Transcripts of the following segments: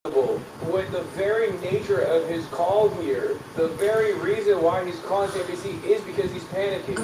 With the very nature of his call here, the very reason why he's calling CNBC is because he's panicking.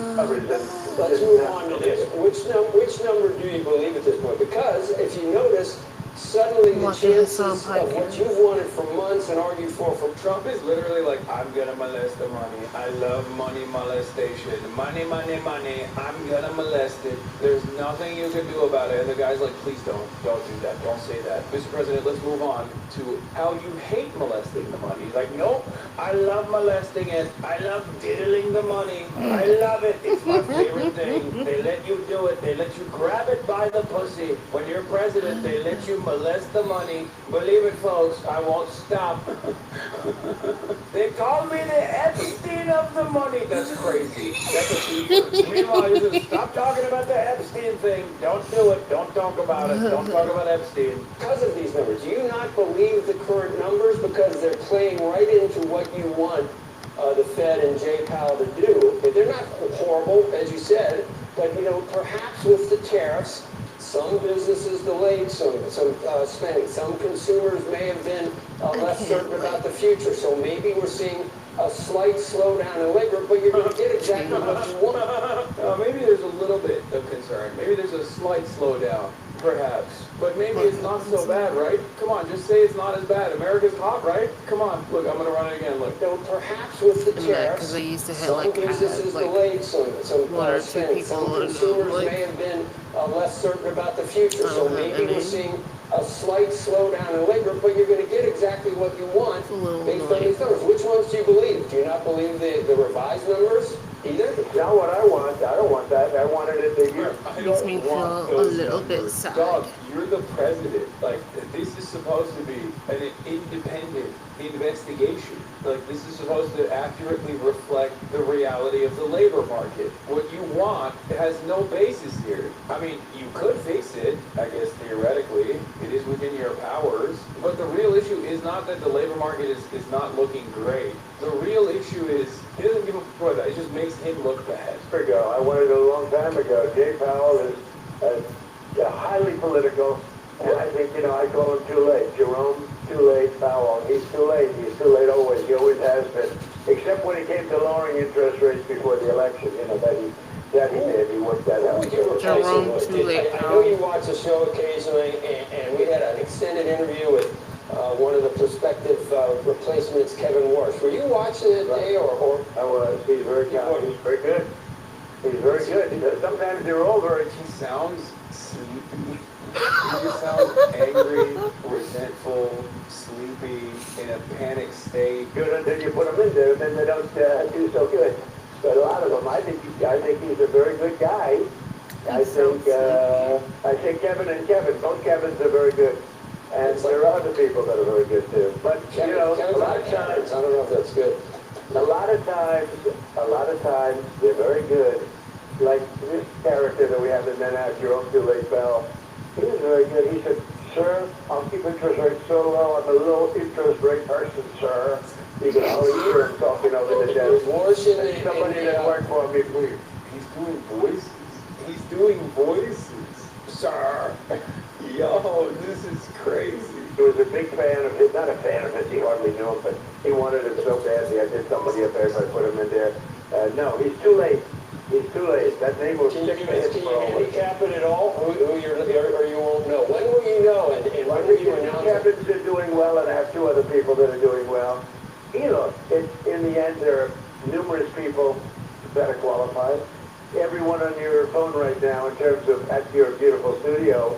Let's move on to this. Which number do you believe at this point? Because if you notice, suddenly the chances of what you've wanted for months and argued for Trump is literally like, I'm gonna molest the money. I love money molestation. Money, money, money. I'm gonna molest it. There's nothing you can do about it. And the guy's like, please don't do that. Don't say that. Mr. President, let's move on to how you hate molesting the money. He's like, nope, I love molesting it. I love diddling the money. I love it. It's my favorite thing. They let you do it. They let you grab it by the pussy. When you're president, they let you molest the money. Believe it, folks, I won't stop. They call me the Epstein of the money. That's crazy. That's a teaser. Meanwhile, you just stop talking about the Epstein thing. Don't do it. Don't talk about it. Don't talk about Epstein. because of these numbers. Do you not believe the current numbers because they're playing right into what you want the Fed and Jay Powell to do? They're not horrible, as you said, but perhaps with the tariffs, some businesses delayed some spending. Some consumers may have been less certain about the future. So maybe we're seeing a slight slowdown in labor, but you're going to get exactly what you want. Maybe there's a little bit of concern. Maybe there's a slight slowdown, perhaps. But maybe it's not so bad, right? Come on, just say it's not as bad. America's hot, right? Come on. Look, I'm going to run it again. Look. Perhaps with the tariffs, because they used to hit some businesses delayed some one or two spending. Some people consumers may have been less certain about the future. So maybe we're seeing a slight slowdown in labor, but you're going to get exactly what you want based on these numbers. Which ones do you believe? Do you not believe the revised numbers either? It's not what I want. I don't want that. I wanted it to year. Makes me feel a little bit sad. Dog, you're the president. Like, this is supposed to be an independent investigation. Like, this is supposed to accurately reflect the reality of the labor market. What you want has no basis here. I mean, you could fix it, I guess, theoretically. It is within your powers. But the real issue is not that the labor market is not looking great. The real issue is, he doesn't give a fuck about that. It just makes him look bad. I wanted it a long time ago. Jay Powell is highly political, and I think, I call him too late. Jerome, too late. Powell, he's too late. He's too late always. He always has been. Except when it came to lowering interest rates before the election, that he did. He worked that out. Jerome, too late. I know you watch the show occasionally, and we had an extended interview with one of the prospective replacements, Kevin Warsh. Were you watching that day, or? I was. He's very kind. He's very good. He's very good. Sometimes they're all very. He sounds sleepy. He just sounds angry, resentful, sleepy, in a panic state. Good until you put them in there, and then they don't do so good. But a lot of them, I think he's a very good guy. I think Kevin, both Kevins are very good. And there are other people that are very good too. But a lot of times, I don't know if that's good. a lot of times they're very good. Like this character that we have in Men Out, Jerome Tule Bell, he was very good. He said, "Sir, I'll keep interest rates so low. I'm a low interest rate person, sir." You can always hear him talking over the desk. Somebody that worked for me, please. He's doing voices. He's doing voices, sir. Yo, this is crazy. He was a big fan of his, not a fan of his, he hardly knew him, but he wanted him so badly. I did somebody a favor, I put him in there. No, he's too late. He's too late. That name will stick to his Can you handicap it at all? Who you're, or you won't know? When will you know, and when will you announce it? Kevin's are doing well, and I have two other people that are doing well. Look, in the end, there are numerous people better qualified. Everyone on your phone right now, in terms of at your beautiful studio,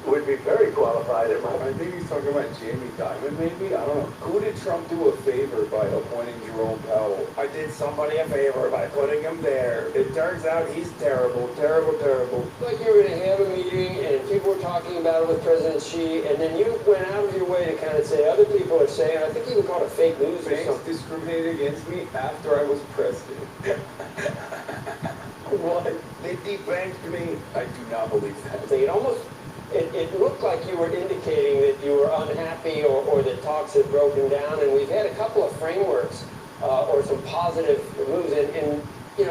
would be very qualified. I think he's talking about Jamie Dimon, maybe? I don't know. Who did Trump do a favor by appointing Jerome Powell? I did somebody a favor by putting him there. It turns out he's terrible, terrible, terrible. Like you were going to have a meeting, and people were talking about it with President Xi, and then you went out of your way to kind of say other people are saying, I think you even called it fake news or Banks something. discriminated against me after I was president. What? They debanked me. I do not believe that. It looked like you were indicating that you were unhappy or that talks had broken down, and we've had a couple of frameworks or some positive moves. And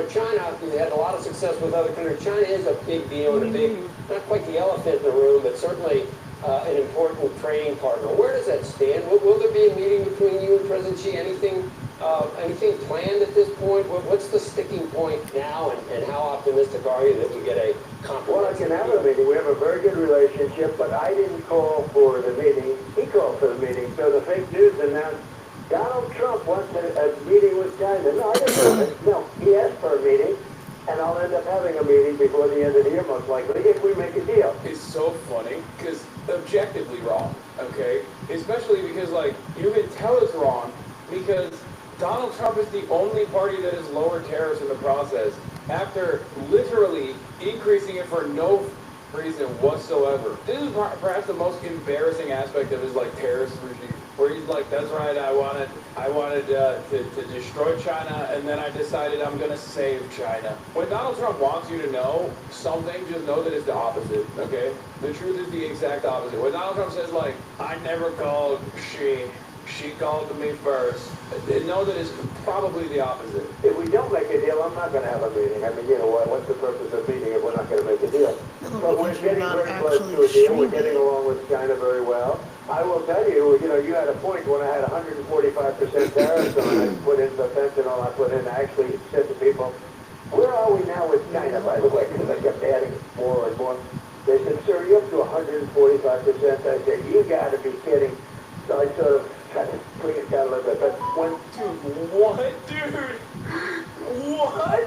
China, we had a lot of success with other countries. China is a big deal and a big, not quite the elephant in the room, but certainly an important trading partner. Where does that stand? Will there be a meeting between you and President Xi? Anything planned at this point? What's the sticking point now, and how optimistic are you that we get a compromise? Well, I can have a meeting. We have a very good relationship, but I didn't call for the meeting. He called for the meeting. So the fake news announced Donald Trump wants a meeting with China. No, I didn't want it. No, he asked for a meeting, and I'll end up having a meeting before the end of the year, most likely, if we make a deal. It's so funny because objectively wrong, okay? Especially because, like, you can tell it's wrong because Donald Trump is the only party that has lowered tariffs in the process after literally increasing it for no reason whatsoever. This is perhaps the most embarrassing aspect of his, like, terrorist regime, where he's like, that's right, I wanted to destroy China, and then I decided I'm going to save China. When Donald Trump wants you to know something, just know that it's the opposite, okay? The truth is the exact opposite. When Donald Trump says, like, I never called she called to me first, know that it's probably the opposite. If we don't make a deal, I'm not going to have a meeting. I mean, you know what? What's the purpose of meeting if we're not going to make a deal? But we're because you're getting not very close to a actually deal. We're streaming. getting along with China very well. I will tell you, you had a point when I had 145% tariffs on it. I put in the fentanyl, I put in, I actually said to people, where are we now with China, by the way? Because I kept adding more and more. They said, sir, you're up to 145%. I said, you got to be kidding. So I sort of tried to bring it down a little bit. But when Dude, what? Dude, what?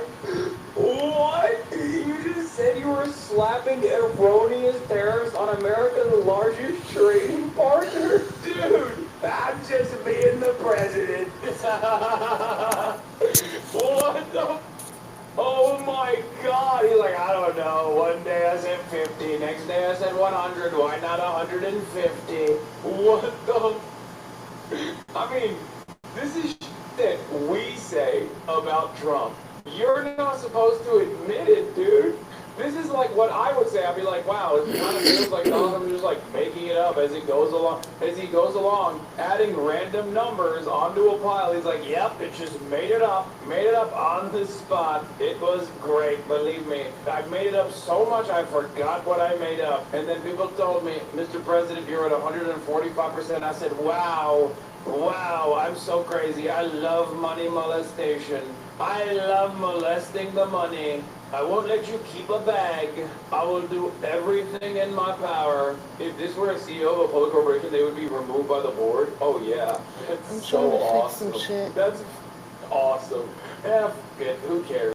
What? You just said you were slapping erroneous tariffs on America's largest trading partner? Dude, I'm just being the president. What the? Oh my God. He's like, I don't know. One day I said 50. Next day I said 100. Why not 150? What the? I mean, this is that we say about Trump. You're not supposed to admit it, dude. This is like what I would say. I'd be like, wow, it kind of feels like Donald Trump is just like making it up as he goes along, adding random numbers onto a pile. He's like, yep, it just made it up on the spot. It was great, believe me. I made it up so much I forgot what I made up. And then people told me, Mr. President, you're at 145%. I said, wow, I'm so crazy. I love money molestation. I love molesting the money. I won't let you keep a bag. I will do everything in my power. If this were a CEO of a public corporation, they would be removed by the board. Oh yeah, that's I'm so trying to fix some awesome. shit. That's awesome. Yeah, who cares?